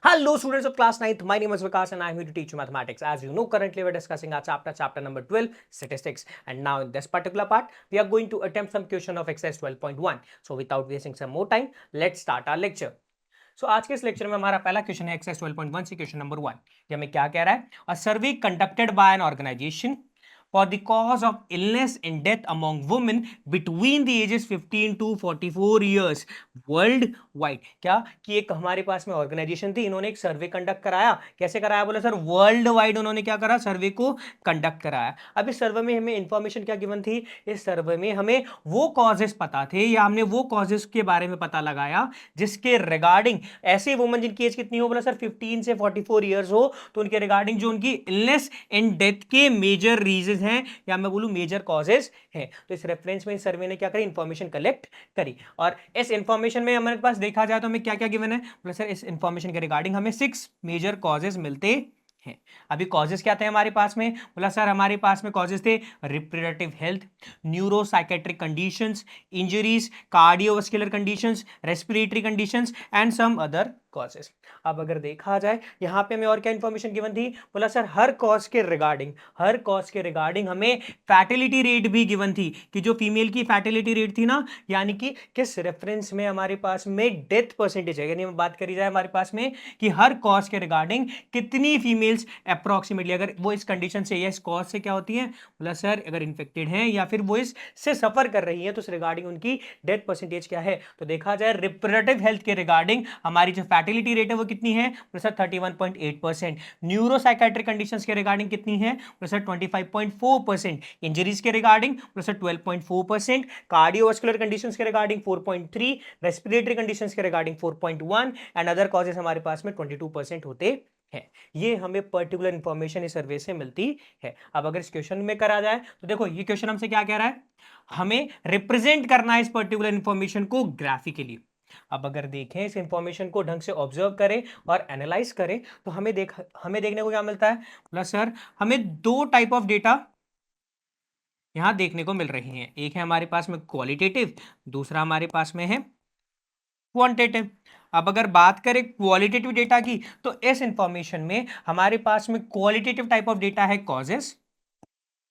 Hello, students of class 9th. My name is Vikas and I am here to teach you mathematics. As you know, currently we're discussing our chapter number 12, statistics. And now in this particular part, we are going to attempt some question of exercise 12.1. So without wasting some more time, let's start our lecture. So आज के इस lecture में हमारा पहला question है exercise 12.1 से question number 1. ये हमें क्या कह रहा है? A survey conducted by an organisation for the cause of illness and death among women between the ages 15 to 44 years world wide. क्या कि एक हमारे पास में ऑर्गेनाइजेशन थी, इन्होंने एक सर्वे कंडक्ट कराया. कैसे कराया बोला सर? वर्ल्ड वाइड उन्होंने क्या करा? सर्वे को कंडक्ट कराया. अब इस सर्वे में हमें इंफॉर्मेशन क्या गिवन थी? इस सर्वे में हमें वो कॉजेस पता थे या हमने वो कॉजेस के बारे में पता लगाया जिसके रिगार्डिंग ऐसे वुमन जिनकी एज कितनी हो बोला सर? 15 से 44 ईयर्स हो, तो उनके रिगार्डिंग जो उनकी इलनेस एंड डेथ के मेजर रीजन हैं या मैं बोलूं मेजर कॉजेस हैं. तो इस रेफरेंस में इस सर्वे ने क्या करी? इंफॉर्मेशन कलेक्ट करी. और इस इंफॉर्मेशन में हमारे पास देखा जाए तो हमें क्या क्या गिवन है बोला सर? इस इंफॉर्मेशन के रिगार्डिंग हमें 6 मेजर कॉजेस मिलते हैं. अभी कॉजेस क्या थे हमारे पास में? बोला सर हमारे पास में कॉजेस थे reproductive health, neuropsychiatric conditions, injuries, cardiovascular conditions, respiratory conditions and some other causes. अब अगर देखा जाए यहां पे हमें और क्या इंफॉर्मेशन गिवन थी? बोला सर हर कॉज के रिगार्डिंग हमें फैटिलिटी रेट भी गिवन थी कि जो फीमेल की फैटिलिटी रेट थी ना, यानी कि किस रेफरेंस में हमारे पास में डेथ परसेंटेज है, यानी बात करी जाए हमारे पास में कि हर कॉज के रिगार्डिंग कितनी फीमेल्स अप्रोक्सीमेटली अगर वो इस कंडीशन से या इस कॉज से क्या होती है, बोला सर अगर इन्फेक्टेड है या फिर वो इससे सफर कर रही है तो उस रिगार्डिंग उनकी डेथ परसेंटेज क्या है. तो देखा जाए रिप्रोडक्टिव हेल्थ के रिगार्डिंग हमारी जो फैटिलिटी रेट है वो कितनी है? बोला सर 31.8%. न्यूरोसाइकेट्रिक कंडीशंस के रिगार्डिंग कितनी है? बोला सर 25.4%. इंजरीज के रिगार्डिंग बोला सर 12.4%. कार्डियोवास्कुलर कंडीशंस के रिगार्डिंग 4.3. रेस्पिरेटरी कंडीशंस के रिगार्डिंग 4.1 एंड अदर कॉजेस हमारे पास में 22% होते है. ये हमें पर्टिकुलर इंफॉर्मेशन इस सर्वे से मिलती है. अब अगर इस क्वेश्चन में करा जाए तो देखो ये क्वेश्चन हमसे क्या कह रहा है? हमें रिप्रेजेंट करना है इस पर्टिकुलर इंफॉर्मेशन को ग्राफिकली. अब अगर देखें इस इंफॉर्मेशन को ढंग से ऑब्जर्व करें और एनालाइज करें तो हमें देखने को क्या मिलता है? प्लस सर हमें दो टाइप ऑफ डेटा यहां देखने को मिल रही हैं. एक है हमारे पास में क्वालिटेटिव, दूसरा हमारे पास में है क्वांटिटेटिव. अब अगर बात करें क्वालिटेटिव डेटा की तो इस इंफॉर्मेशन में हमारे पास में क्वालिटेटिव टाइप ऑफ डेटा है causes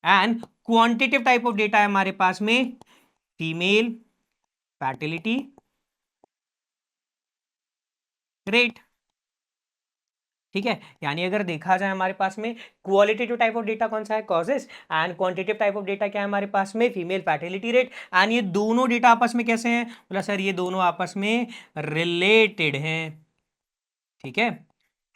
and quantitative type of data है हमारे पास में फीमेल फैटिलिटी रेट. ठीक है, यानी अगर देखा जाए हमारे पास में क्वालिटेटिव टाइप ऑफ डेटा कौन सा है? Causes. And quantitative type of data क्या है हमारे पास में? Female fatality rate. एंड ये दोनों डेटा आपस में कैसे हैं? बोला सर ये दोनों आपस में रिलेटेड हैं. ठीक है,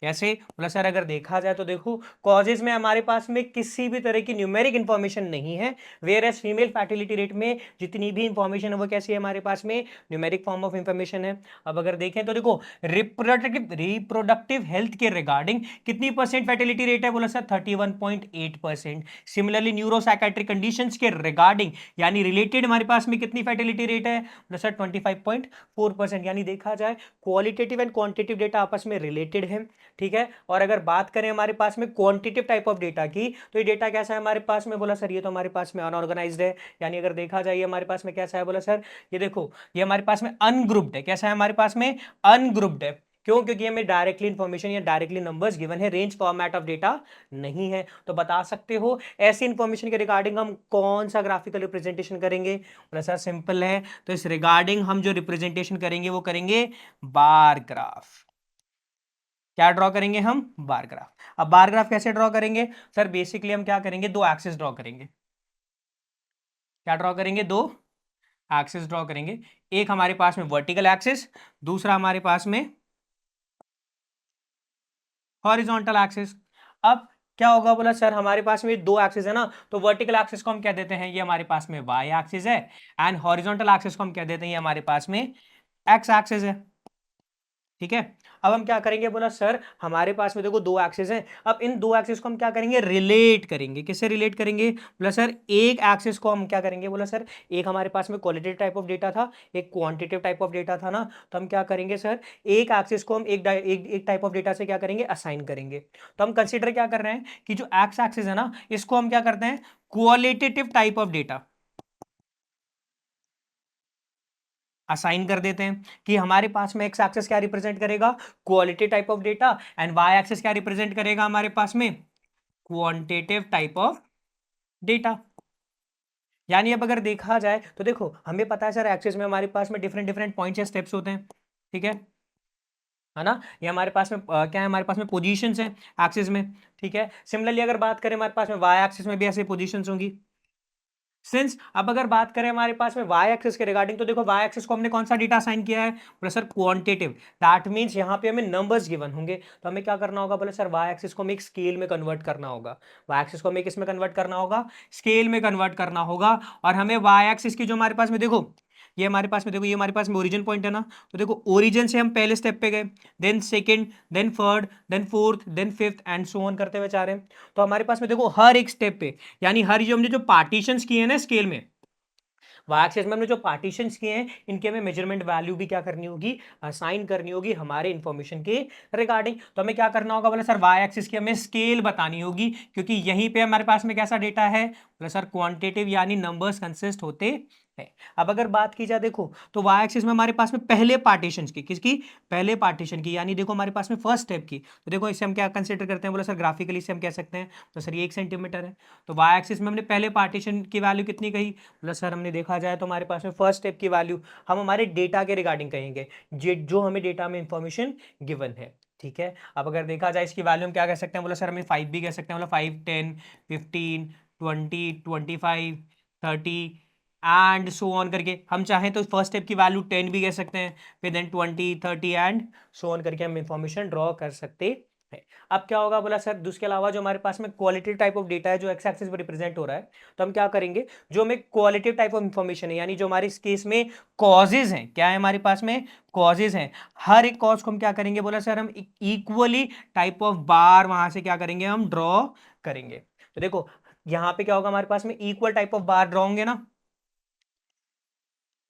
कैसे? बोला सर अगर देखा जाए तो देखो कॉजेज में हमारे पास में किसी भी तरह की न्यूमेरिक इंफॉर्मेशन नहीं है, whereas female fertility rate में जितनी भी इंफॉर्मेशन है वो कैसी है हमारे पास में? न्यूमेरिक फॉर्म ऑफ इंफॉर्मेशन है. अब अगर देखें तो देखो रिप्रोडक्टिव हेल्थ के रिगार्डिंग कितनी परसेंट फर्टिलिटी रेट है? बोला सर 31.8%. सिमिलरली न्यूरोसाइकेट्रिक कंडीशंस के रिगार्डिंग यानी रिलेटेड हमारे पास में कितनी फर्टिलिटी रेट है? बोला सर 25.4%. यानी देखा जाए क्वालिटेटिव एंड क्वांटिटेटिव डेटा आपस में रिलेटेड है. ठीक है, और अगर बात करें हमारे पास में क्वांटिटेटिव टाइप ऑफ डेटा की तो ये डेटा कैसा है हमारे पास में? बोला सर ये तो हमारे पास में अनऑर्गेनाइज्ड है. यानी अगर देखा जाए हमारे पास में कैसा है? बोला सर ये देखो ये हमारे पास में अनग्रुप्ड है. कैसा है हमारे पास में? अनग्रुप्ड है. क्यों? क्योंकि हमें डायरेक्टली इंफॉर्मेशन या डायरेक्टली नंबर्स गिवन है, रेंज फॉर्मेट ऑफ डेटा नहीं है. तो बता सकते हो ऐसी इंफॉर्मेशन के रिगार्डिंग हम कौन सा ग्राफिकल रिप्रेजेंटेशन करेंगे? बोला सर सिंपल है, तो इस रिगार्डिंग हम जो रिप्रेजेंटेशन करेंगे वो करेंगे बार ग्राफ. क्या ड्रॉ करेंगे हम? Bar graph. अब बार ग्राफ कैसे ड्रॉ करेंगे सर? बेसिकली हम क्या करेंगे? दो एक्सिस ड्रॉ करेंगे. क्या ड्रॉ करेंगे? दो एक्सिस ड्रॉ करेंगे. एक हमारे पास में वर्टिकल एक्सिस, दूसरा हमारे पास में हॉरिजॉन्टल एक्सिस. अब क्या होगा? बोला सर हमारे पास में दो एक्सिस है ना, तो वर्टिकल एक्सिस को हम क्या देते हैं? ये हमारे पास में वाई एक्सिस है. एंड हॉरिजॉन्टल एक्सिस को हम क्या देते हैं? ये हमारे पास में एक्स एक्सिस है. ठीक है, अब हम क्या करेंगे? बोला सर हमारे पास में देखो दो एक्सिस हैं, अब इन दो एक्सिस को हम क्या करेंगे? रिलेट करेंगे. किससे रिलेट करेंगे? बोला सर एक एक्सिस को हम क्या करेंगे? बोला सर एक हमारे पास में क्वालिटेटिव टाइप ऑफ डेटा था, एक क्वांटिटेटिव टाइप ऑफ डेटा था ना, तो हम क्या करेंगे सर? एक एक्सिस को हम एक टाइप ऑफ डेटा से क्या करेंगे? असाइन करेंगे. तो हम कंसिडर क्या कर रहे हैं कि जो एक्स एक्सिस है ना, इसको हम क्या करते हैं? Qualitative type of data assign कर देते हैं कि हमारे पास में एक्स एक्सिस क्या रिप्रेजेंट करेगा, quality type of data, and Y axis क्या रिप्रेजेंट करेगा हमारे पास में, क्वांटिटेटिव टाइप ऑफ डेटा। यानी अब अगर देखा जाए तो देखो हमें पता है सर एक्सिस में हमारे पास में डिफरेंट डिफरेंट पॉइंट्स या स्टेप्स होते हैं, ठीक है ना। ये हमारे पास में क्या है, हमारे पास में पोजीशंस हैं एक्सिस में, ठीक है। सिमिलरली अगर बात करें हमारे पास में वाई एक्सिस में भी ऐसे पोजीशंस होंगी। सिंस अब अगर बात करें हमारे पास में वाई एक्सिस के रिगार्डिंग, तो देखो वाई एक्सिस को हमने कौन सा डेटा असाइन किया है, बोले सर क्वांटिटेटिव। दैट मींस यहाँ पे हमें नंबर्स गिवन होंगे, तो हमें क्या करना होगा, बोले सर वाई एक्सिस को हमें एक स्केल में कन्वर्ट करना होगा। वाई एक्सिस को हमें किस में कन्वर्ट करना होगा, स्केल में कन्वर्ट करना होगा। और हमें वाई एक्सिस की जो हमारे पास में देखो, ये हमारे पास में देखो, ये हमारे पास में ओरिजिन पॉइंट है ना, तो देखो ओरिजिन से हम पहले स्टेप पे गए, then second, then third, then fourth, then fifth and so on करते हुए जा रहे हैं। तो हमारे पास में देखो हर एक स्टेप पे, यानी हर जो हमने जो पार्टीशंस किए हैं ना स्केल में, वाई एक्सिस में हमने जो पार्टीशंस किए हैं, इनके हमें मेजरमेंट वैल्यू भी क्या करनी होगी, असाइन करनी होगी हमारे इंफॉर्मेशन के रिगार्डिंग। तो हमें क्या करना होगा, बोले सर वाई एक्सिस की हमें स्केल बतानी होगी, क्योंकि यहीं पे हमारे पास में कैसा डेटा है, बोले सर क्वांटिटेटिव, यानी नंबर्स कंसिस्ट होते हैं। अब अगर बात की जाए देखो, तो वाई एक्सिस में हमारे पास में पहले पार्टीशन की, किसकी, पहले पार्टीशन की, यानी देखो हमारे पास में फर्स्ट स्टेप की, तो देखो इसे हम क्या कंसिडर करते हैं, बोले सर ग्राफिकली इसे हम कह सकते हैं, तो सर ये 1 सेंटीमीटर है। तो वाई एक्सिस में हमने पहले पार्टीशन की वैल्यू कितनी कही, प्लस सर हमने देखा जाए तो हमारे पास में फर्स्ट स्टेप की वैल्यू हम हमारे डेटा के रिगार्डिंग कहेंगे, जो हमें डेटा में इंफॉर्मेशन गिवन है, ठीक है। अब अगर देखा जाए इसकी वैल्यू हम क्या कह सकते हैं, बोला सर हमें 5 भी कह सकते हैं, मतलब 5, 10, 15, 20, 25, 30 एंड सो ऑन करके, हम चाहें तो फर्स्ट स्टेप की वैल्यू 10 भी कह सकते हैं, फिर देन 20, 30 एंड सो ऑन करके हम इंफॉर्मेशन ड्रॉ कर सकते हैं। अब क्या होगा, बोला सर उसके अलावा जो हमारे पास में क्वालिटी टाइप ऑफ डेटा है जो एक्स एक्सिस पर रिप्रेजेंट हो रहा है, तो हम क्या करेंगे, जो हमें क्वालिटी टाइप ऑफ इंफॉर्मेशन है, यानी जो हमारे इस केस में कॉजेज हैं, क्या है हमारे पास में कॉजेज हैं, हर एक कॉज को हम क्या करेंगे, बोला सर हम इक्वली टाइप ऑफ बार वहां से क्या करेंगे, हम ड्रॉ करेंगे। तो देखो यहां पे क्या होगा, हमारे पास में equal type of bar draw होंगे ना,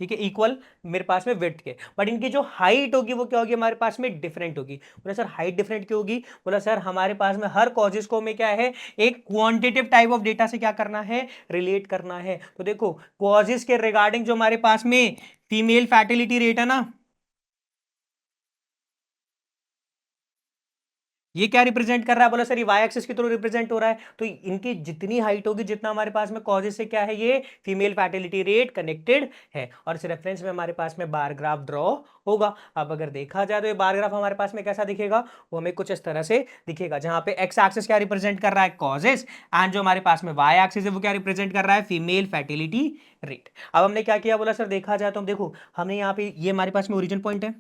ठीक है, इक्वल मेरे पास में विड्थ के, बट इनकी जो हाइट होगी वो क्या होगी, हमारे पास में डिफरेंट होगी। बोला सर हाइट डिफरेंट क्यों होगी, बोला सर हमारे पास में हर कॉजेस को हमें क्या है, एक क्वांटिटेटिव टाइप ऑफ डेटा से क्या करना है, रिलेट करना है। तो देखो कॉजेस के रिगार्डिंग जो हमारे पास में फीमेल फर्टिलिटी रेट है ना, ये क्या रिप्रेजेंट कर रहा है, बोला सर ये वाई एक्सिस के थ्रू रिप्रेजेंट हो रहा है। तो इनकी जितनी हाइट होगी, जितना हमारे पास में कॉजेस से क्या है, ये फीमेल फर्टिलिटी रेट कनेक्टेड है, और इस रेफरेंस में हमारे पास में बार ग्राफ ड्रॉ होगा। अब अगर देखा जाए तो ये बार ग्राफ हमारे पास में कैसा दिखेगा, वो हमें कुछ इस तरह से दिखेगा, जहां पे एक्स एक्सिस क्या रिप्रेजेंट कर रहा है, कॉजेस, एंड जो हमारे पास में वाई एक्सिस है वो क्या रिप्रेजेंट कर रहा है, फीमेल फर्टिलिटी रेट। अब हमने क्या किया, बोला सर देखा जाए तो हम देखो, हमने यहाँ पे ये हमारे पास में ओरिजिन पॉइंट है,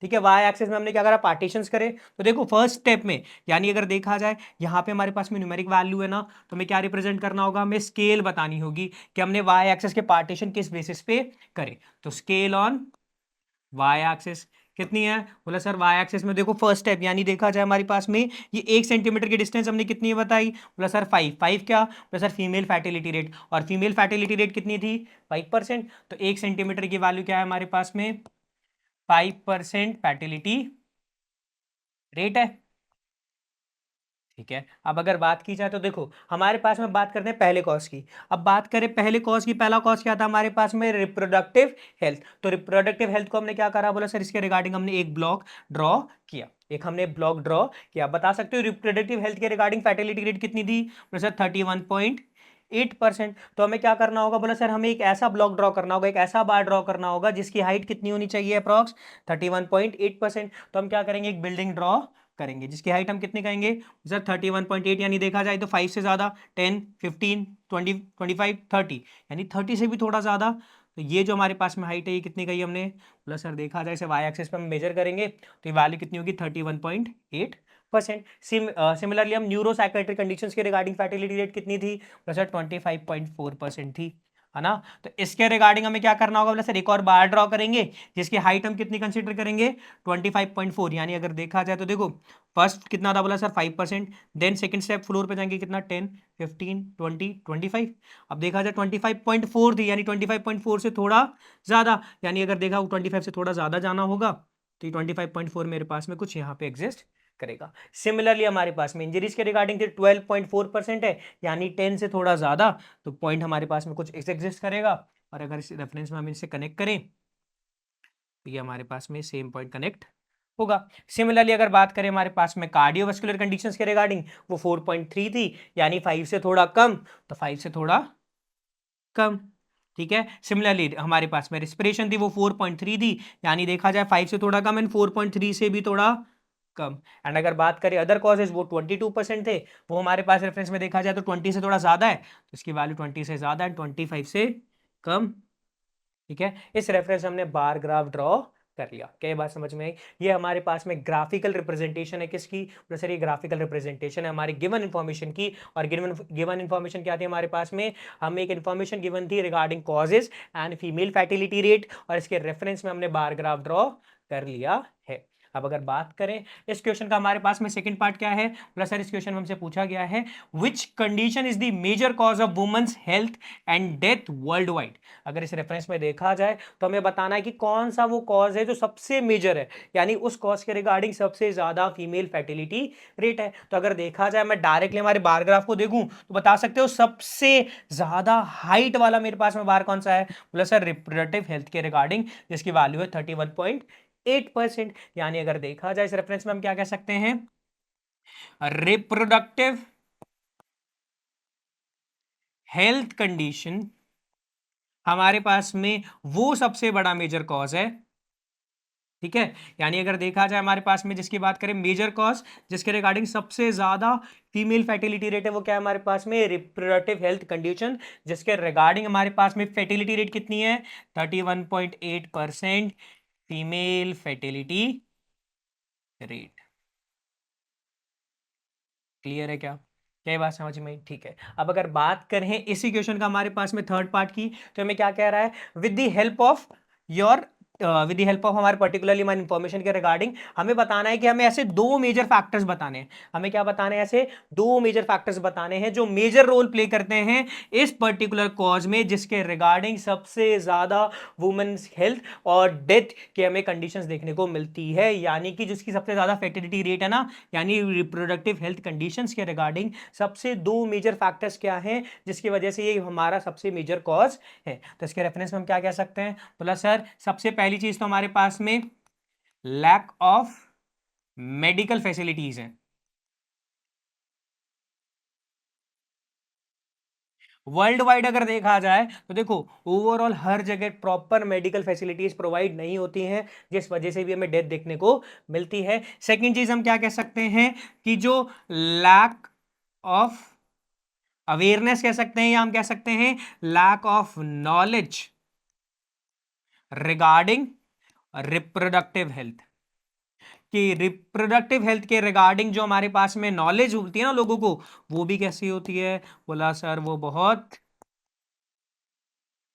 ठीक है, वाई एक्सिस में हमने क्या करा, पार्टीशंस करे। तो देखो फर्स्ट स्टेप में, यानी अगर देखा जाए यहाँ पे हमारे पास में न्यूमेरिक वैल्यू है ना, तो हमें क्या रिप्रेजेंट करना होगा, हमें स्केल बतानी होगी कि हमने वाई एक्सिस के पार्टीशन किस बेसिस पे करे। तो स्केल ऑन वाई एक्सिस कितनी है, बोला सर वाई एक्सिस में देखो फर्स्ट स्टेप, यानी देखा जाए हमारे पास में ये 1 सेंटीमीटर की डिस्टेंस हमने कितनी है बताई, बोला सर 5, 5 क्या, बोला सर फीमेल फर्टिलिटी रेट, और फीमेल फर्टिलिटी रेट कितनी थी, 5%। तो 1 सेंटीमीटर की वैल्यू क्या है हमारे पास में, 5% फर्टिलिटी रेट है, ठीक है। अब अगर बात की जाए तो देखो हमारे पास में बात करते हैं पहले कॉज की। अब बात करें पहले कॉज की, पहला कॉज क्या था हमारे पास में, रिप्रोडक्टिव हेल्थ। तो रिप्रोडक्टिव हेल्थ को हमने क्या करा, बोला सर इसके रिगार्डिंग हमने एक ब्लॉक ड्रॉ किया, एक हमने ब्लॉक ड्रॉ किया। बता सकते हो रिप्रोडक्टिव हेल्थ के रिगार्डिंग फर्टिलिटी रेट कितनी थी, बोला सर 31.8%। तो हमें क्या करना होगा, बोला सर हमें एक ऐसा ब्लॉक ड्रॉ करना होगा, एक ऐसा बार ड्रॉ करना होगा जिसकी हाइट कितनी होनी चाहिए, अप्रॉक्स 31.8%। तो हम क्या करेंगे, एक बिल्डिंग ड्रॉ करेंगे जिसकी हाइट हम कितनी कहेंगे सर 31.8, यानी देखा जाए तो 5 से ज़्यादा, 10, 15, 20, 25, 30, यानी 30 से भी थोड़ा ज़्यादा। तो ये जो हमारे पास में हाइट है ये कितनी कही हमने, प्लस सर देखा जाए इसे वाई एक्सिस पे हम मेजर करेंगे तो ये वैल्यू कितनी होगी, 31.8%। सिमिलरली हम न्यूरो साइकेट्रिक कंडीशंस के रिगार्डिंग फर्टिलिटी रेट कितनी थी, प्लस सर 25.4% थी, है ना। तो इसके रिगार्डिंग हमें क्या करना होगा, बोला सर एक और बार ड्रॉ करेंगे जिसकी हाइट हम कितनी कंसीडर करेंगे, 25.4, यानी अगर देखा जाए तो देखो फर्स्ट कितना था, बोला sir 5%, then second step floor पे जाएंगे कितना, 10, 15, 20, 25। अब देखा जाए 25.4 थी, यानी 25.4 से थोड़ा ज़्यादा, यानी अगर देखा 25 से थोड़ा ज़्यादा जाना होगा तो ये 25.4 मेरे पास में कुछ यहाँ पे एग्जिस्ट करेगा। सिमिलरली हमारे पास में इंजरीज के रिगार्डिंग 12.4% है, यानी 10 से थोड़ा ज़्यादा, तो पॉइंट हमारे पास में कुछ एग्जिस्ट करेगा। और अगर इस रेफरेंस में हम इनसे कनेक्ट करें ये हमारे पास में सेम पॉइंट कनेक्ट होगा। सिमिलरली अगर बात करें हमारे पास में कार्डियोवास्कुलर कंडीशंस के रिगार्डिंग, वो 4.3 थी, यानी 5 से थोड़ा कम, तो 5 से थोड़ा कम, ठीक है। सिमिलरली हमारे पास में रिस्पिरेशन थी, वो 4.3 थी, यानी देखा जाए 5 से थोड़ा कम एंड 4.3 से भी थोड़ा कम। एंड अगर बात करें अदर कॉजेज, वो 22% थे, वो हमारे पास रेफरेंस में देखा जाए तो 20 से थोड़ा ज्यादा है, तो इसकी वैल्यू 20 से ज्यादा एंड 25 से कम, ठीक है। इस रेफरेंस हमने बार ग्राफ ड्रॉ कर लिया। क्या ये बात समझ में आई? ये हमारे पास में ग्राफिकल रिप्रेजेंटेशन है किसकी? बोले सर ये ग्राफिकल रिप्रेजेंटेशन है हमारी गिवन इन्फॉर्मेशन की। और गिवन इन्फॉर्मेशन क्या थी हमारे पास में? हमें एक इन्फॉर्मेशन गिवन थी regarding causes and female fertility rate, और इसके रेफरेंस में हमने बार ग्राफ ड्रॉ कर लिया है। अब अगर बात करें इस क्वेश्चन का, हमारे पास में सेकंड पार्ट क्या है? प्लस सर इस क्वेश्चन में हमसे पूछा गया है which condition is the major cause of women's health and death worldwide. अगर इस रेफरेंस में देखा जाए तो हमें बताना है कि कौन सा वो कॉज है जो सबसे मेजर है, यानी उस कॉज के रिगार्डिंग सबसे ज्यादा फीमेल फर्टिलिटी रेट है। तो अगर देखा जाए मैं डायरेक्टली हमारे बार ग्राफ को देखूं तो बता सकते हो सबसे ज्यादा हाइट वाला मेरे पास में बार कौन सा है? बोला सर रिप्रोडक्टिव हेल्थ के रिगार्डिंग, जिसकी वैल्यू है 31.8%। यानी अगर देखा जाए इस रेफरेंस में हम क्या कह सकते हैं? रिप्रोडक्टिव हेल्थ कंडीशन हमारे पास में वो सबसे बड़ा मेजर कॉज है, ठीक है। यानी अगर देखा जाए हमारे पास में जिसकी बात करें मेजर कॉज, जिसके रिगार्डिंग सबसे ज्यादा फीमेल फर्टिलिटी रेट है, वो क्या है हमारे पास में? रिप्रोडक्टिव हेल्थ कंडीशन, जिसके रिगार्डिंग हमारे पास में फर्टिलिटी रेट कितनी है? 31.8% फीमेल फर्टिलिटी रेट। क्लियर है क्या? क्या ये बात समझ में आई? ठीक है। अब अगर बात करें इसी क्वेश्चन का हमारे पास में थर्ड पार्ट की, तो हमें क्या कह रहा है? With the help of your with the help of हमारे पर्टिकुलरली हमारी इंफॉर्मेशन के रिगार्डिंग हमें बताना है कि हमें ऐसे दो मेजर फैक्टर्स बताने हैं। हमें क्या बताने हैं? ऐसे दो मेजर फैक्टर्स बताने हैं जो मेजर रोल प्ले करते हैं इस पर्टिकुलर कॉज में, जिसके रिगार्डिंग सबसे ज्यादा वुमेन्स हेल्थ और डेथ के हमें कंडीशंस देखने को मिलती है। यानी कि जिसकी सबसे ज्यादा फर्टिलिटी रेट है ना, यानी रिप्रोडक्टिव हेल्थ कंडीशंस के रिगार्डिंग सबसे दो मेजर फैक्टर्स क्या हैं जिसकी वजह से ये हमारा सबसे मेजर कॉज है। तो इसके रेफरेंस में हम क्या कह सकते हैं? बोला सर सबसे पहली चीज तो हमारे पास में लैक ऑफ मेडिकल फैसिलिटीज है। वर्ल्ड वाइड अगर देखा जाए तो देखो ओवरऑल हर जगह प्रॉपर मेडिकल फैसिलिटीज प्रोवाइड नहीं होती हैं, जिस वजह से भी हमें डेथ देखने को मिलती है। सेकंड चीज हम क्या कह सकते हैं कि जो लैक ऑफ अवेयरनेस कह सकते हैं, या हम कह सकते हैं lack of knowledge regarding reproductive health, कि रिप्रोडक्टिव हेल्थ के रिगार्डिंग जो हमारे पास में नॉलेज होती है ना लोगों को, वो भी कैसी होती है? बोला सर वो बहुत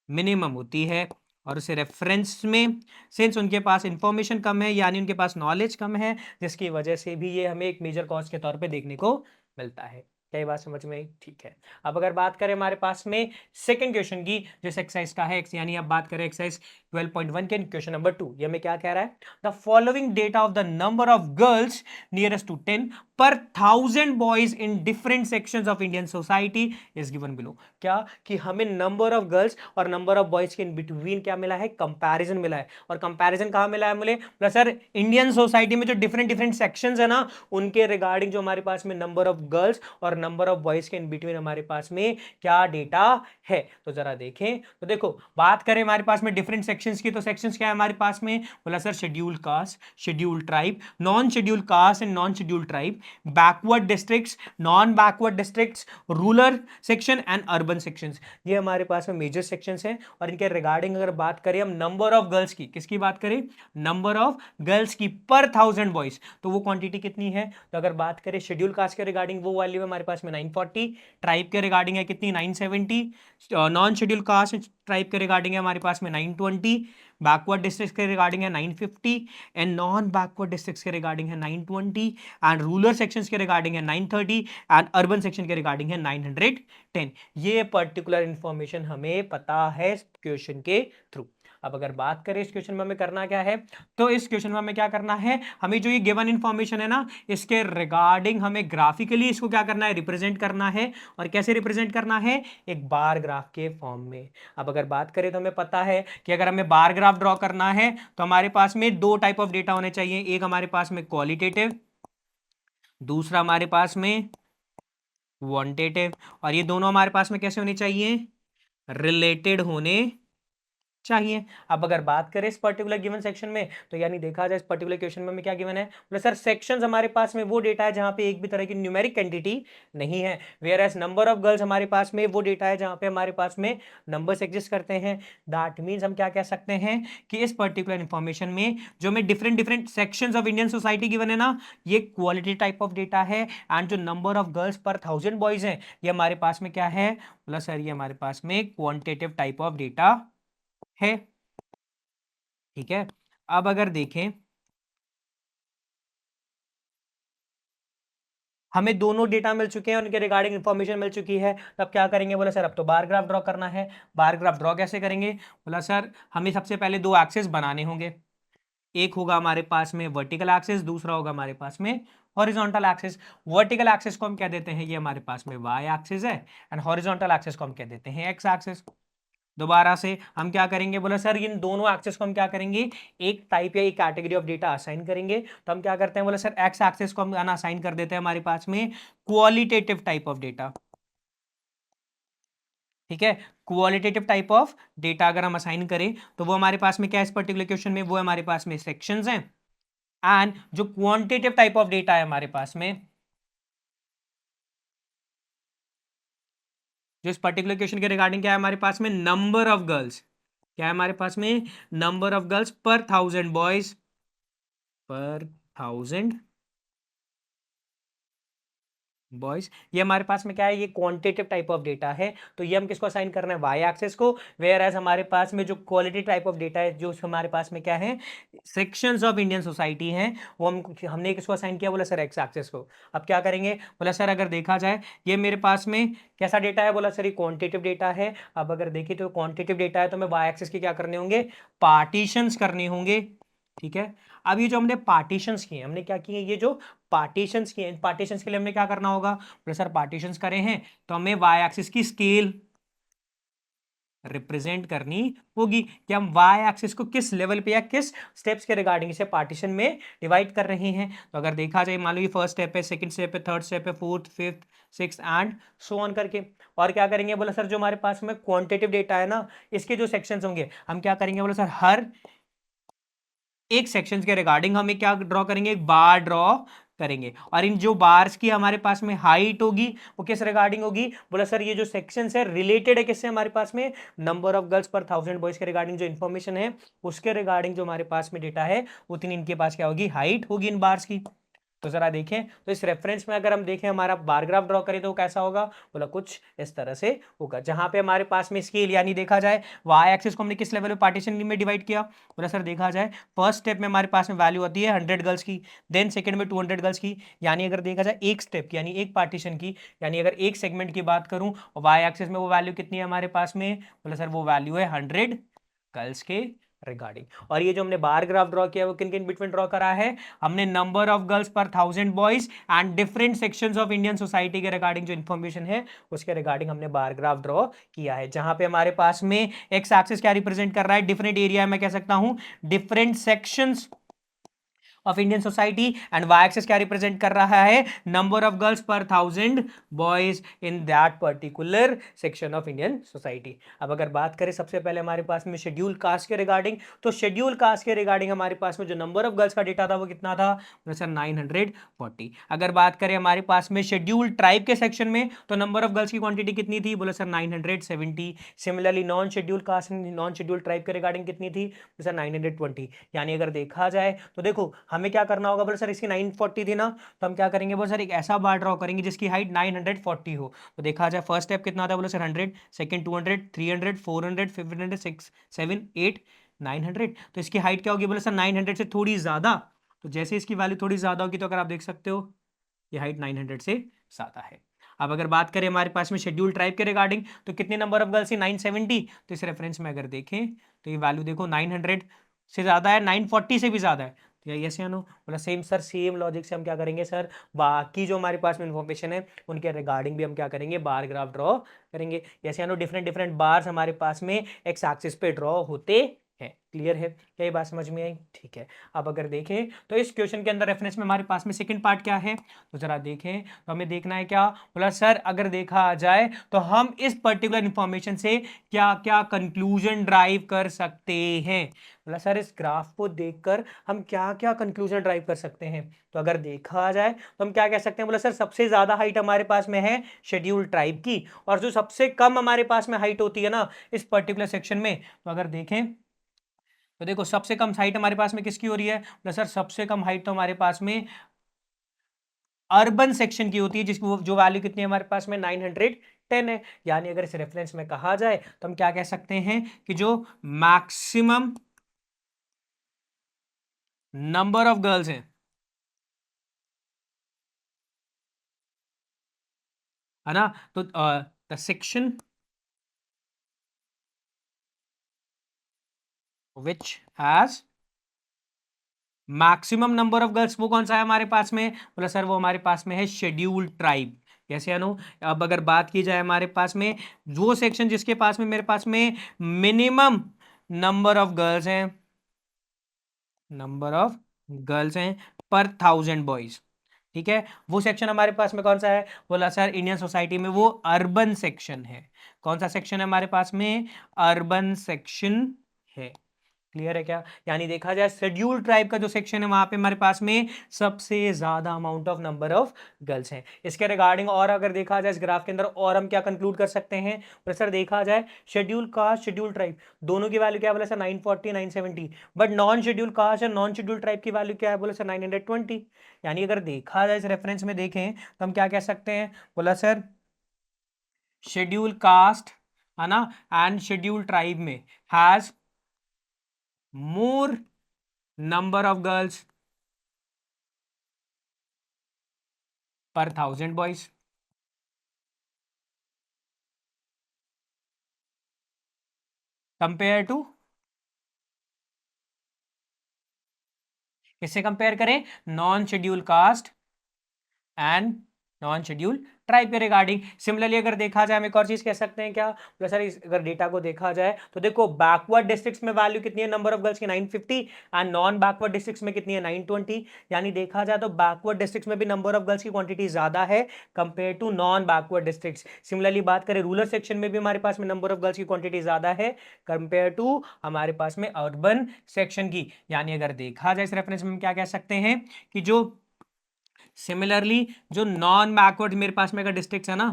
मिनिमम होती है। और उसे रेफरेंस में सिंस उनके पास इंफॉर्मेशन कम है, यानी उनके पास नॉलेज कम है, जिसकी वजह से भी ये हमें एक मेजर कॉज के तौर पे देखने को मिलता है। क्या ये बात समझ में आई? ठीक है। अब अगर बात करें हमारे पास में सेकंड क्वेश्चन की, जिस एक्सरसाइज का है, यानी अब बात करें एक्सरसाइज 12.1 के क्वेश्चन नंबर 2, ये हमें क्या कह रहा है? The following data of the number of girls nearest to 10 per 1000 boys in different sections of Indian society is given below. क्या कि हमें नंबर ऑफ गर्ल्स और नंबर ऑफ बॉयज के इन बिटवीन क्या मिला है? कंपैरिजन मिला है। और कंपैरिजन कहां मिला है मुझे? प्लस सर इंडियन सोसाइटी में जो डिफरेंट डिफरेंट सेक्शंस है ना, उनके रिगार्डिंग जो हमारे पास में नंबर ऑफ गर्ल्स और नंबर ऑफ बॉयज के इन बिटवीन हमारे पास में क्या डेटा है। तो जरा देखें, तो देखो बात करें हमारे पास में डिफरेंट सेक्शंस की, तो सेक्शंस क्या है हमारे पास में? बोला sir scheduled caste, scheduled tribe, non scheduled caste and non scheduled tribe, backward districts, non backward districts, rural section and urban sections, ये हमारे पास में मेजर सेक्शंस हैं। और इनके रिगार्डिंग अगर बात करें हम नंबर ऑफ गर्ल्स की, किसकी बात करें? नंबर ऑफ गर्ल्स की पर 1000 बॉयज, तो वो क्वांटिटी कितनी है? तो अगर बात करें शेड्यूल कास्ट के रिगार्डिंग वो वैल्यू है हमारे पास में 940, ट्राइब के रिगार्डिंग है कितनी? 970, नॉन शेड्यूल कास्ट ट्राइब के रिगार्डिंग है हमारे पास में 920, बैकवर्ड डिस्ट्रिक्ट के रिगार्डिंग है 950 एंड नॉन बैकवर्ड डिस्ट्रिक्ट के रिगार्डिंग है 920 एंड रूरल सेक्शंस के रिगार्डिंग है 930 एंड अर्बन सेक्शन के रिगार्डिंग है 910। ये पर्टिकुलर इंफॉर्मेशन हमें पता है क्वेश्चन के थ्रू। अब अगर बात करें इस क्वेश्चन में हमें करना क्या है, तो इस क्वेश्चन में हमें क्या करना है, हमें जो ये गिवन इंफॉर्मेशन है ना, इसके रिगार्डिंग हमें ग्राफिकली इसको क्या करना है, रिप्रेजेंट करना है। और कैसे रिप्रेजेंट करना है, एक बार ग्राफ के फॉर्म में। अब अगर बात करें तो हमें पता है कि अगर हमें बार ग्राफ ड्रॉ करना है तो हमारे पास में दो टाइप ऑफ डेटा होने चाहिए, एक हमारे पास में क्वालिटेटिव, दूसरा हमारे पास में क्वांटिटेटिव। और ये दोनों हमारे पास में कैसे होने चाहिए, रिलेटेड होने चाहिए। अब अगर बात करें इस पर्टिकुलर गिवन सेक्शन में, तो यानी देखा जाए इस पर्टिकुलर क्वेश्चन में हमें क्या गिवन है, बोले सर सेक्शंस हमारे पास में वो डेटा है जहां पे एक भी तरह की न्यूमेरिक एंटिटी नहीं है, whereas number of girls हमारे पास में वो डेटा है जहां पे हमारे पास में नंबर्स एग्जिस्ट करते हैं। दैट मीन्स हम क्या कह सकते हैं कि इस पर्टिकुलर इंफॉर्मेशन में जो हमें different different sections of Indian society given है ना, ये क्वालिटी टाइप ऑफ डेटा है। एंड जो number of girls per 1000 boys हैं, ये हमारे पास में क्या है, बोला सर ये हमारे पास में क्वांटिटेटिव टाइप ऑफ डेटा है। ठीक है, अब अगर देखें हमें दोनों डेटा मिल चुके हैं, उनके रिगार्डिंग इंफॉर्मेशन मिल चुकी है, तब क्या करेंगे, बोला सर अब तो बार ग्राफ ड्रॉ करना है। बार ग्राफ ड्रॉ कैसे करेंगे, बोला सर हमें सबसे पहले दो एक्सिस बनाने होंगे, एक होगा हमारे पास में वर्टिकल एक्सिस, दूसरा होगा हमारे पास में हॉरिजॉन्टल एक्सिस। वर्टिकल एक्सिस को हम कह देते हैं ये हमारे पास में वाई एक्सिस है, एंड हॉरिजॉन्टल एक्सिस को हम कह देते हैं एक्स एक्सिस। दोबारा से हम क्या करेंगे, बोला सर इन दोनों एक्सेस को हम क्या करेंगे, एक टाइप या एक कैटेगरी ऑफ डेटा असाइन करेंगे। तो हम क्या करते हैं, बोला सर एक्स एक्सेस को हम असाइन कर देते हैं हमारे पास में क्वालिटेटिव टाइप ऑफ डेटा। ठीक है, क्वालिटेटिव टाइप ऑफ डेटा अगर हम असाइन करें तो वो हमारे पास में क्या है इस पर्टिकुलर क्वेश्चन में, वो हमारे पास में सेक्शंस हैं। एंड जो क्वांटिटेटिव टाइप ऑफ डेटा है हमारे पास में, जो इस पर्टिकुलर क्वेश्चन के रिगार्डिंग क्या है हमारे पास में, नंबर ऑफ गर्ल्स, क्या है हमारे पास में, number of girls per 1000 boys, पर 1000 बॉयज, ये हमारे पास में क्या है, ये क्वांटिटेटिव टाइप ऑफ डेटा है। तो ये हम किसको असाइन करना है, वाई एक्सेस को। वेयर एज हमारे पास में जो क्वालिटी टाइप ऑफ डेटा है, जो हमारे पास में क्या है, सेक्शंस ऑफ इंडियन सोसाइटी हैं, वो हमने किसको असाइन किया, बोला सर एक्स एक्सेस को। अब क्या करेंगे, बोला सर अगर देखा जाए ये मेरे पास में कैसा डेटा है, बोला सर ये क्वांटिटेटिव डेटा है। अब अगर देखिए तो क्वांटिटेटिव डेटा है तो हमें वाई एक्सेस के क्या करने होंगे, पार्टीशंस करने होंगे। ठीक है, अब ये जो हमने पार्टीशंस किए, हमने क्या किए, ये जो पार्टीशंस किए, इन पार्टीशंस के लिए हमने क्या करना होगा, बोले सर पार्टीशंस करे हैं तो हमें वाई एक्सिस की स्केल रिप्रेजेंट करनी होगी कि हम वाई एक्सिस को किस लेवल पे या किस स्टेप्स के रिगार्डिंग इसे पार्टीशन में डिवाइड कर रहे हैं। तो अगर देखा जाए, मान लो ये फर्स्ट स्टेप है, सेकंड स्टेप है, थर्ड स्टेप है, fourth, fifth, six and so on करके। और क्या करेंगे, बोला सर जो हमारे पास में क्वांटिटेटिव डेटा है ना, इसके जो सेक्शंस होंगे हम क्या करेंगे, बोला सर हर एक सेक्शन के रिगार्डिंग हमें क्या ड्रॉ करेंगे, एक बार ड्रॉ करेंगे। और इन जो बार्स की हमारे पास में हाइट होगी वो किस रिगार्डिंग होगी, बोला सर ये जो सेक्शंस है रिलेटेड है किससे, हमारे पास में number of girls per 1000 boys के रिगार्डिंग जो इन्फॉर्मेशन है उसके रिगार्डिंग जो हमारे पास में डेटा है उतनी इनके पास क्या होगी, हाइट होगी इन बार्स की। तो जरा देखें, तो इस रेफरेंस में अगर हम देखें हमारा बार ग्राफ ड्रॉ करें तो वो कैसा होगा, बोला कुछ इस तरह से होगा, जहां पे हमारे पास में स्केल, यानी देखा जाए वाई एक्सिस को हमने किस लेवल पे पार्टीशन में डिवाइड किया, बोला सर देखा जाए फर्स्ट स्टेप में हमारे पास में वैल्यू आती है 100 गर्ल्स की, देन सेकंड में 200 गर्ल्स की। यानी अगर देखा जाए एक स्टेप यानी एक पार्टीशन की, यानी अगर एक सेगमेंट की बात करूं और वाई एक्सिस में वो वैल्यू कितनी है हमारे पास में, बोला सर वो वैल्यू है 100 गर्ल्स के रिगार्डिंग। और ये जो हमने बार ग्राफ ड्रॉ किया वो किन किन बिटवीन ड्रॉ करा है, हमने number of girls per 1000 boys and different sections of Indian society के रिगार्डिंग जो इन्फॉर्मेशन है उसके रिगार्डिंग हमने बार ग्राफ ड्रॉ किया है, जहां पे हमारे पास में एक्स एक्सिस क्या रिप्रेजेंट कर रहा है, डिफरेंट एरिया में कह सकता हूं different sections of Indian society, and Y axis क्या रिप्रेजेंट कर रहा है, number of girls per 1000 boys in that particular section of Indian society. अब अगर बात करें सबसे पहले हमारे पास में शेड्यूल कास्ट के रिगार्डिंग, तो शेड्यूल कास्ट के रिगार्डिंग हमारे पास में जो नंबर ऑफ गर्ल्स का डेटा था वो कितना था, सर 940। अगर बात करें हमारे पास में शेड्यूल ट्राइब के सेक्शन में तो नंबर ऑफ गर्ल्स की क्वांटिटी कितनी थी, बोले sir 970। Similarly non schedule cast non schedule tribe के रिगार्डिंग कितनी थी, सर 920। यानी अगर देखा जाए तो देखो हमें क्या करना होगा, बोले सर इसकी 940 थी ना, तो हम क्या करेंगे, बोले सर एक ऐसा बार ड्रॉ करेंगे जिसकी हाइट 940 हो। तो देखा जाए फर्स्ट स्टेप कितना था, बोले सर 100, सेकंड 200, 300, 400, 500, 6, 7, 8, 900। तो इसकी हाइट क्या होगी, बोले सर 900 से थोड़ी ज्यादा। तो जैसे इसकी वैल्यू थोड़ी ज्यादा होगी तो अगर आप देख सकते हो ये हाइट 900 से ज्यादा है। अब अगर बात करें हमारे पास में शेड्यूल ट्राइब के रिगार्डिंग, तो कितने नंबर ऑफ गर्ल्स है? 970। तो इस रेफरेंस में अगर देखें तो ये वैल्यू देखो 900 से ज़्यादा है, 940 से भी ज़्यादा है। तो यस या नो? बोला सेम सर, सेम लॉजिक से हम क्या करेंगे सर, बाकी जो हमारे पास में इन्फॉर्मेशन है उनके रिगार्डिंग भी हम क्या करेंगे, बार ग्राफ ड्रॉ करेंगे। यस या नो? डिफरेंट डिफरेंट बार्स हमारे पास में एक्स एक्सिस पे ड्रॉ होते हैं। क्लियर है? क्या ये बात समझ में आई? ठीक है। अब अगर देखें तो इस क्वेश्चन के अंदर रेफरेंस में हमारे पास में सेकंड पार्ट क्या है, तो जरा देखें। तो हमें देखना है क्या, बोला सर अगर देखा जाए तो हम इस पर्टिकुलर इंफॉर्मेशन से क्या क्या कंक्लूजन ड्राइव कर सकते हैं। बोला सर इस ग्राफ को देखकर हम क्या क्या कंक्लूजन ड्राइव कर सकते हैं। तो अगर देखा जाए तो हम क्या कह सकते हैं, बोला सर सबसे ज्यादा हाइट हमारे पास में है शेड्यूल ट्राइब की, और जो सबसे कम हमारे पास में हाइट होती है ना इस पर्टिकुलर सेक्शन में, तो अगर देखें तो देखो सबसे कम हाइट हमारे पास में किसकी हो रही है, बोला सर सबसे कम हाइट तो हमारे पास में अर्बन सेक्शन की होती है, जिसकी जो वैल्यू कितनी है हमारे पास में 910 है। यानी अगर इस रेफरेंस में कहा जाए तो हम क्या कह सकते हैं कि जो मैक्सिमम नंबर ऑफ गर्ल्स हैं, है ना, तो the section which has maximum number of girls, वो कौन सा है हमारे पास में, बोला सर वो हमारे पास में है शेड्यूल ट्राइब। कैसे अनु? अब अगर बात की जाए हमारे पास में वो सेक्शन जिसके पास में मेरे पास में मिनिमम नंबर ऑफ गर्ल्स हैं, नंबर ऑफ गर्ल्स हैं पर 1000 बॉयज, ठीक है, वो सेक्शन हमारे पास में कौन सा है, बोला सर इंडियन सोसाइटी में वो अर्बन सेक्शन है। कौन सा सेक्शन है हमारे पास में, अर्बन सेक्शन है। क्लियर है क्या? यानी देखा जाए शेड्यूल ट्राइब का जो सेक्शन है वहां पे हमारे पास में सबसे ज्यादा amount of number of girls हैं। इसके रिगार्डिंग और अगर देखा जाए इस ग्राफ के अंदर और हम क्या कंक्लूड कर सकते हैं, तो सर देखा जाए शेड्यूल कास्ट शेड्यूल ट्राइब दोनों की वैल्यू क्या है, बोला sir 940 970, but non schedule cast और नॉन शेड्यूल ट्राइब की वैल्यू क्या है, बोला सर 920। यानी अगर देखा जाए इस रेफरेंस में देखें तो हम क्या कह सकते हैं, बोला सर शेड्यूल कास्ट, है ना, एंड शेड्यूल ट्राइब में has more number of girls per 1000 boys compare to, किससे कंपेयर करें, non schedule caste and non schedule tribe के रिगार्डिंग। सिमिलरली अगर देखा जाए हम एक और चीज कह सकते हैं क्या, प्लस सर अगर डेटा को देखा जाए तो देखो बैकवर्ड डिस्ट्रिक्ट्स में वैल्यू कितनी है नंबर ऑफ गर्ल्स की 950, एंड नॉन बैकवर्ड डिस्ट्रिक्ट्स में कितनी है 920। यानी देखा जाए तो बैकवर्ड डिस्ट्रिक्ट्स में भी नंबर ऑफ गर्ल्स की क्वांटिटी ज्यादा है compare to non backward districts. Similarly बात करें रूरल सेक्शन में भी हमारे पास में नंबर ऑफ गर्ल्स की क्वांटिटी ज्यादा है कंपेयर टू हमारे पास में अर्बन सेक्शन की। यानी अगर देखा जाए इस रेफरेंस में हम क्या कह सकते हैं कि जो सिमिलरली जो नॉन बैकवर्ड मेरे पास में अगर डिस्ट्रिक्ट है ना,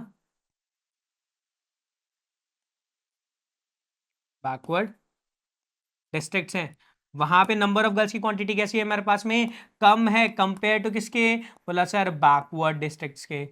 बैकवर्ड डिस्ट्रिक्ट्स हैं, वहां पे नंबर ऑफ गर्ल्स की क्वांटिटी कैसी है हमारे पास में, कम है कंपेयर टू किसके, बोला सर बैकवर्ड डिस्ट्रिक्ट्स के।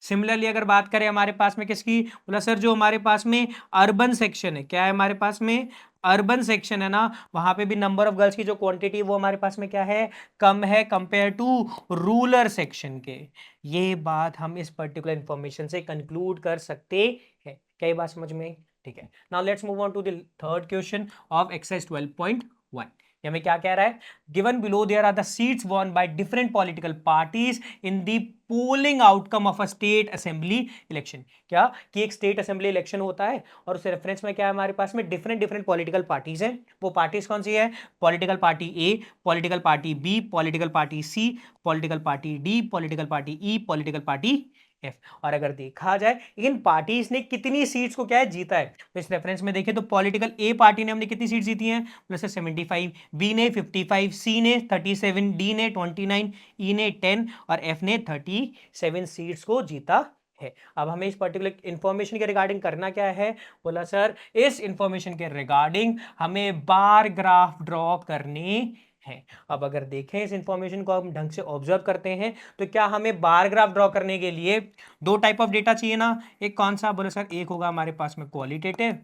सिमिलरली अगर बात करें हमारे पास में किसकी, बोला सर जो हमारे पास में अर्बन सेक्शन है, क्या है हमारे पास में अर्बन सेक्शन है ना, वहां पे भी नंबर ऑफ गर्ल्स की जो क्वांटिटी वो हमारे पास में क्या है, कम है कंपेयर टू रूरल सेक्शन के। ये बात हम इस पर्टिकुलर इंफॉर्मेशन से कंक्लूड कर सकते हैं। क्या ये बात समझ में आई? ठीक है। Now let's move on to the third question of exercise 12.1। हमें क्या कह रहा है, given below there are the seats won by different political parties in the polling outcome of a state assembly election. क्या कि एक स्टेट असेंबली इलेक्शन होता है और उस रेफरेंस में क्या है हमारे पास में डिफरेंट डिफरेंट पॉलिटिकल पार्टीज हैं। वो पार्टीज कौन सी है, political party A, political party B, political party C, political party D, political party E, political party F. और अगर देखा जाए इन पार्टीज ने कितनी सीट्स को क्या है जीता है, तो इस रेफरेंस में देखें तो पॉलिटिकल ए पार्टी ने हमने कितनी सीट जीती हैं, प्लस 75, बी ने 55, सी ने 37, डी ने 29, ई ने 10 और एफ ने 37 सीट्स को जीता है। अब हमें इस पर्टिकुलर इंफॉर्मेशन के रिगार्डिंग करना क्या है, बोला सर इस इंफॉर्मेशन के रिगार्डिंग हमें बार ग्राफ ड्रॉ करने हैं। अब अगर देखें इस इंफॉर्मेशन को हम ढंग से ऑब्जर्व करते हैं तो क्या हमें बार ग्राफ ड्रॉ करने के लिए दो टाइप ऑफ डेटा चाहिए ना, एक कौन सा, बोले सर एक होगा हमारे पास में क्वालिटेटिव,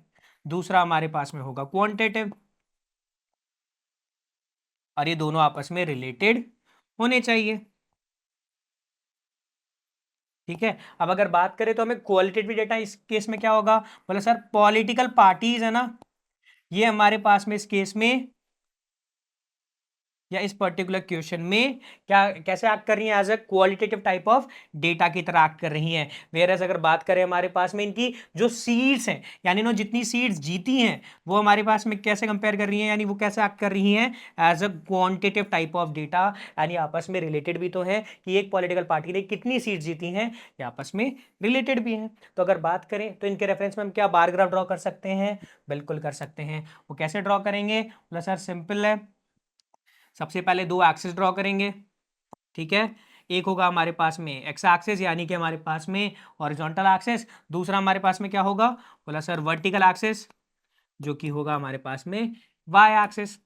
दूसरा हमारे पास में होगा क्वांटिटेटिव, और ये दोनों आपस में रिलेटेड होने चाहिए। ठीक है। अब अगर बात करें तो हमें क्वालिटेटिव डेटा इस केस में क्या होगा, बोला सर पॉलिटिकल पार्टीज है ना, ये हमारे पास में इस केस में या इस पर्टिकुलर क्वेश्चन में क्या कैसे एक्ट कर रही हैं, as a qualitative type of data की तरह एक्ट कर रही हैं। वेयरएज अगर बात करें हमारे पास में इनकी जो सीट्स हैं, यानी नो जितनी सीट्स जीती हैं वो हमारे पास में कैसे कंपेयर कर रही हैं, यानी वो कैसे एक्ट कर रही हैं as a quantitative type of data, यानी आपस में रिलेटेड भी तो है कि एक पॉलिटिकल पार्टी ने कितनी सीट जीती हैं, ये आपस में रिलेटेड भी हैं। तो अगर बात करें तो इनके रेफरेंस में हम क्या बार ग्राफ ड्रॉ कर सकते हैं, बिल्कुल कर सकते हैं। वो कैसे ड्रॉ करेंगे, प्लस सर सिंपल है, सबसे पहले दो एक्सिस ड्रॉ करेंगे। ठीक है, एक होगा हमारे पास में एक्स एक्सिस यानी कि हमारे पास में हॉरिजॉन्टल एक्सिस, दूसरा हमारे पास में क्या होगा, बोला सर वर्टिकल एक्सिस, जो कि होगा हमारे पास में वाई एक्सिस।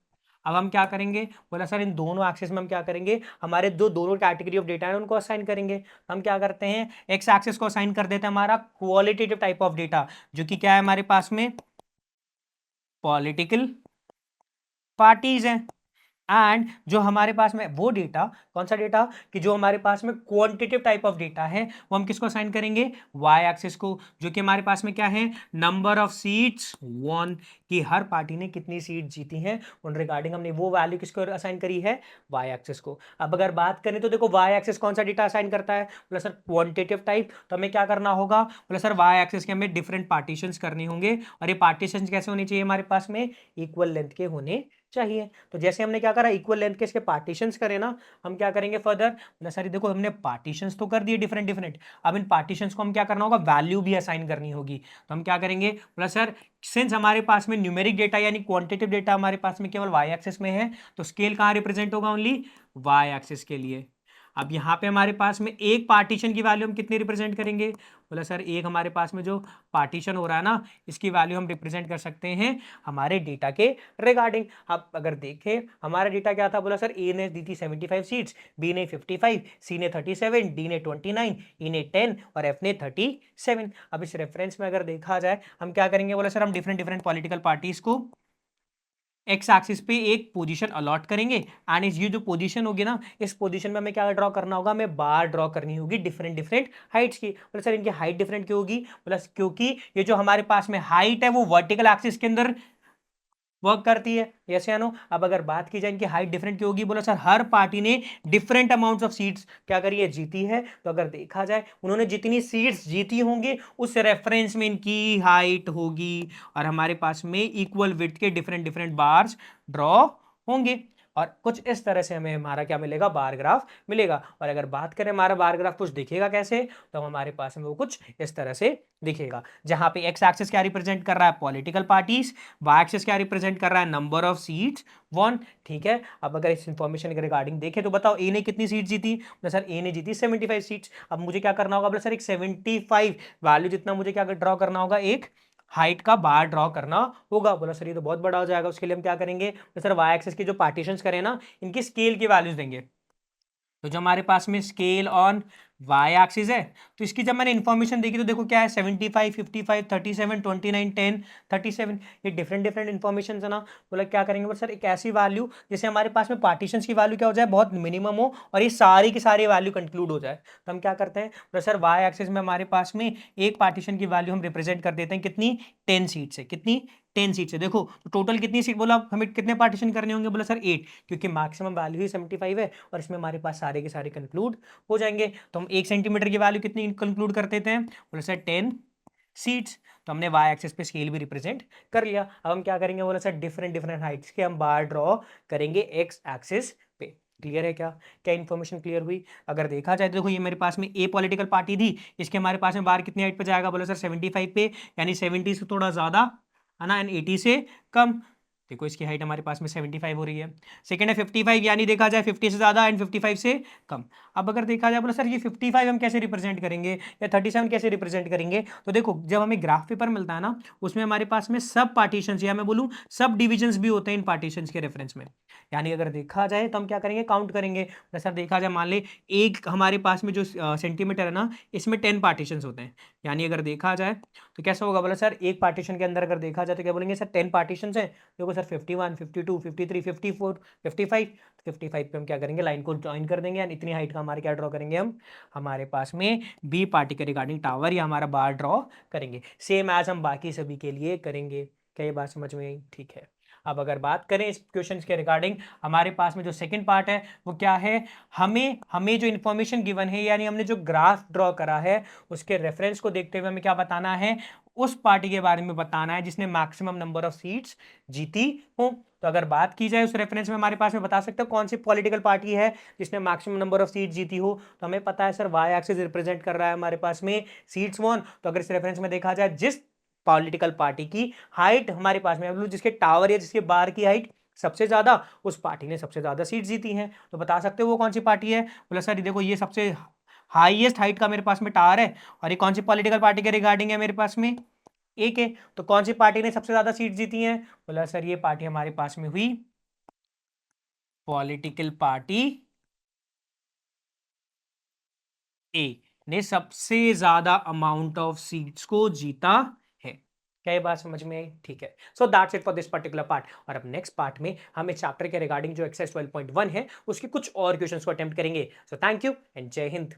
अब हम क्या करेंगे, बोला सर इन दोनों एक्सिस में हम क्या करेंगे, हमारे जो दोनों कैटेगरी ऑफ डेटा है उनको असाइन करेंगे। हम क्या करते हैं, एक्स एक्सिस को असाइन कर देते हैं हमारा क्वालिटेटिव टाइप ऑफ डेटा, जो कि क्या है हमारे पास में पॉलिटिकल पार्टीज हैं। एंड जो हमारे पास में वो डेटा, कौन सा डेटा, कि जो हमारे पास में क्वांटिटेटिव टाइप ऑफ डेटा है वो हम किसको असाइन करेंगे, वाई एक्सिस को, जो कि हमारे पास में क्या है, नंबर ऑफ सीट्स वन, कि हर पार्टी ने कितनी सीट जीती हैं उन रिगार्डिंग हमने वो वैल्यू किसको असाइन करी है, वाई एक्सिस को। अब अगर बात करें तो देखो वाई एक्सिस कौन सा डेटा असाइन करता है, बोला सर क्वांटिटेटिव टाइप, तो हमें क्या करना होगा, बोला सर वाई एक्सिस के हमें डिफरेंट पार्टीशंस करने होंगे, और ये पार्टीशंस कैसे होने चाहिए हमारे पास में, इक्वल लेंथ के होने चाहिए। तो जैसे हमने क्या करा, इक्वल लेंथ के इसके पार्टीशंस करे ना, हम क्या करेंगे फर्दर, सर देखो हमने पार्टीशंस तो कर दिए डिफरेंट डिफरेंट, अब इन पार्टीशंस को हम क्या करना होगा, वैल्यू भी असाइन करनी होगी। तो हम क्या करेंगे, बोला सर सिंस हमारे पास में न्यूमेरिक डेटा यानी क्वांटिटेटिव डेटा हमारे पास में केवल वाई एक्सिस में है, तो स्केल कहाँ रिप्रेजेंट होगा, ओनली वाई एक्सिस के लिए। अब यहाँ पे हमारे पास में एक पार्टीशन की वैल्यू हम कितनी रिप्रेजेंट करेंगे, बोला सर एक हमारे पास में जो पार्टीशन हो रहा है ना, इसकी वैल्यू हम रिप्रेजेंट कर सकते हैं हमारे डेटा के रिगार्डिंग। अब अगर देखें हमारा डेटा क्या था, बोला सर ए ने दी थी 75 सीट्स, बी ने 55, सी ने 37, डी ने 29, ई ने 10 और एफ ने 37। अब इस रेफरेंस में अगर देखा जाए हम क्या करेंगे, बोला सर हम डिफरेंट डिफरेंट पॉलिटिकल पार्टीज को एक्स एक्सिस पे एक पोजीशन अलॉट करेंगे, एंड इस ये जो पोजीशन होगी ना, इस पोजीशन में हमें क्या ड्रॉ करना होगा, हमें बार ड्रॉ करनी होगी डिफरेंट डिफरेंट हाइट्स की। बोले सर इनकी हाइट डिफरेंट क्यों होगी, प्लस क्योंकि ये जो हमारे पास में हाइट है वो वर्टिकल एक्सिस के अंदर वर्क करती है, यस या नो। अब अगर बात की जाए इनकी हाइट डिफरेंट क्यों होगी, बोला सर हर पार्टी ने डिफरेंट अमाउंट्स ऑफ सीट्स क्या करी है, जीती है। तो अगर देखा जाए उन्होंने जितनी सीट्स जीती होंगी उस रेफरेंस में इनकी हाइट होगी, और हमारे पास में इक्वल विड्थ के डिफरेंट डिफरेंट बार्स ड्रॉ होंगे, और कुछ इस तरह से हमें हमारा क्या मिलेगा, बार ग्राफ मिलेगा। और अगर बात करें हमारा बार ग्राफ कुछ दिखेगा कैसे, तो हमारे पास में वो कुछ इस तरह से दिखेगा, जहां पे एक्स एक्सिस क्या रिप्रेजेंट कर रहा है, पॉलिटिकल पार्टीज, वाई एक्सिस क्या रिप्रेजेंट कर रहा है, नंबर ऑफ सीट्स वन। ठीक है, अब अगर इस इंफॉर्मेशन के रिगार्डिंग देखें तो बताओ ए ने कितनी सीट जीती, बोला सर ए ने जीती 75 सीट्स। अब मुझे क्या करना होगा, बोला सर एक 75 वैल्यू जितना मुझे क्या ड्रॉ करना होगा, एक हाइट का बार ड्रॉ करना होगा। बोला सर ये तो बहुत बड़ा हो जाएगा, उसके लिए हम क्या करेंगे, तो सर वाई एक्सिस की जो पार्टीशंस करें ना, इनकी स्केल की वैल्यूज देंगे। तो जो हमारे पास में स्केल ऑन वाई एक्सिस है, तो इसकी जब मैंने इन्फॉर्मेशन देखी तो देखो क्या है, 75, 55, 37, 29, 10, 37, ये डिफरेंट डिफरेंट इन्फॉर्मेशन है ना। बोला क्या करेंगे, बोला सर एक ऐसी वैल्यू जैसे हमारे पास में पार्टीशंस की वैल्यू क्या हो जाए, बहुत मिनिमम हो, और ये सारी की सारी वैल्यू कंक्लूड हो जाए। तो हम क्या करते हैं, बोला सर वाई एक्सिस में हमारे पास में एक पार्टीशन की वैल्यू हम रिप्रेजेंट कर देते हैं कितनी, 10 सीट से, कितनी 10 सीट से। देखो तो टोटल कितनी सीट, बोला हमें कितने पार्टीशन करने होंगे, बोला सर 8, क्योंकि मैक्सिमम वैल्यू ही 75 है, और इसमें हमारे पास सारे के सारे कंक्लूड हो जाएंगे। तो हम 1 सेंटीमीटर की वैल्यू कितनी कंक्लूड कर देते हैं, बोला सर 10 सीट्स। तो हमने वाई एक्सिस पे स्केल भी रिप्रेजेंट कर लिया। अब हम क्या करेंगे, बोला सर डिफरेंट डिफरेंट हाइट्स के हम बार ड्रॉ करेंगे एक्स एक्सिस पे। क्लियर है क्या, क्या इन्फॉर्मेशन क्लियर हुई। अगर देखा जाए तो देखो ये मेरे पास में ए पॉलिटिकल पार्टी थी, इसके हमारे पास में बार कितनी हाइट पे जाएगा, बोला सर 75 पे, यानी 70 से थोड़ा ज़्यादा है ना, एंड 80 से कम। देखो इसकी हाइट हमारे पास में 75 हो रही है। सेकंड है 55, यानी देखा जाए 50 से ज़्यादा एंड 55 से कम। अब अगर देखा जाए, बोला सर ये 55 हम कैसे रिप्रेजेंट करेंगे, या 37 कैसे रिप्रेजेंट करेंगे, तो देखो जब हमें ग्राफ पेपर मिलता है ना, उसमें हमारे पास में सब पार्टीशंस या मैं बोलूँ सब डिविजन्स भी होते हैं इन पार्टीशंस के रेफरेंस में। यानी अगर देखा जाए तो हम क्या करेंगे, काउंट करेंगे। सर देखा जाए मान ले एक हमारे पास में जो सेंटीमीटर है ना, इसमें 10 पार्टीशंस होते हैं। यानी अगर देखा जाए तो कैसा होगा, बोला सर एक पार्टीशन के अंदर अगर देखा जाए तो क्या बोलेंगे सर 10 पार्टीशंस हैं। देखो सर 51, 52, 53, 54, 55, 55 पे हम क्या करेंगे, लाइन को ज्वाइन कर देंगे एंड इतनी हाइट का हमारे क्या ड्रॉ करेंगे हम, हमारे पास में बी पार्टी के रिगार्डिंग टावर या हमारा बार ड्रॉ करेंगे, सेम एज हम बाकी सभी के लिए करेंगे। क्या ये बात समझ में आई? ठीक है। अब अगर बात करें इस क्वेश्चन के रिगार्डिंग, हमारे पास में जो सेकंड पार्ट है वो क्या है, हमें हमें जो इन्फॉर्मेशन गिवन है यानी हमने जो ग्राफ ड्रॉ करा है उसके रेफरेंस को देखते हुए हमें क्या बताना है, उस पार्टी के बारे में बताना है जिसने मैक्सिमम नंबर ऑफ सीट्स जीती हो। तो अगर बात की जाए उस रेफरेंस में हमारे पास में बता सकते हो कौन सी पॉलिटिकल पार्टी है जिसने मैक्सिमम नंबर ऑफ सीट जीती हो, तो हमें पता है सर वाई एक्सिस रिप्रेजेंट कर रहा है हमारे पास में सीट्स वॉन। तो अगर इस रेफरेंस में देखा जाए जिस पॉलिटिकल पार्टी की हाइट हमारे पास में मतलब जिसके टावर या जिसके बार की हाइट सबसे ज्यादा, उस पार्टी ने सबसे ज्यादा सीट जीती हैं। तो बता सकते हो वो कौन सी पार्टी है? बोला सर देखो ये सबसे हाईएस्ट हाइट का मेरे पास में टावर है और ये कौन सी पॉलिटिकल पार्टी के रिगार्डिंग है मेरे पास में, एक है। तो कौन सी पार्टी ने सबसे ज्यादा सीट जीती है? बोला सर ये पार्टी हमारे पास में हुई पॉलिटिकल पार्टी ए ने सबसे ज्यादा अमाउंट ऑफ सीट्स को जीता है। क्या ये बात समझ में आई? ठीक है। So that's it for this particular part. और अब नेक्स्ट पार्ट में हम इस चैप्टर के रिगार्डिंग जो एक्सरसाइज 12.1 है उसके कुछ और क्वेश्चंस को अटेम्प्ट करेंगे। सो थैंक यू एंड जय हिंद।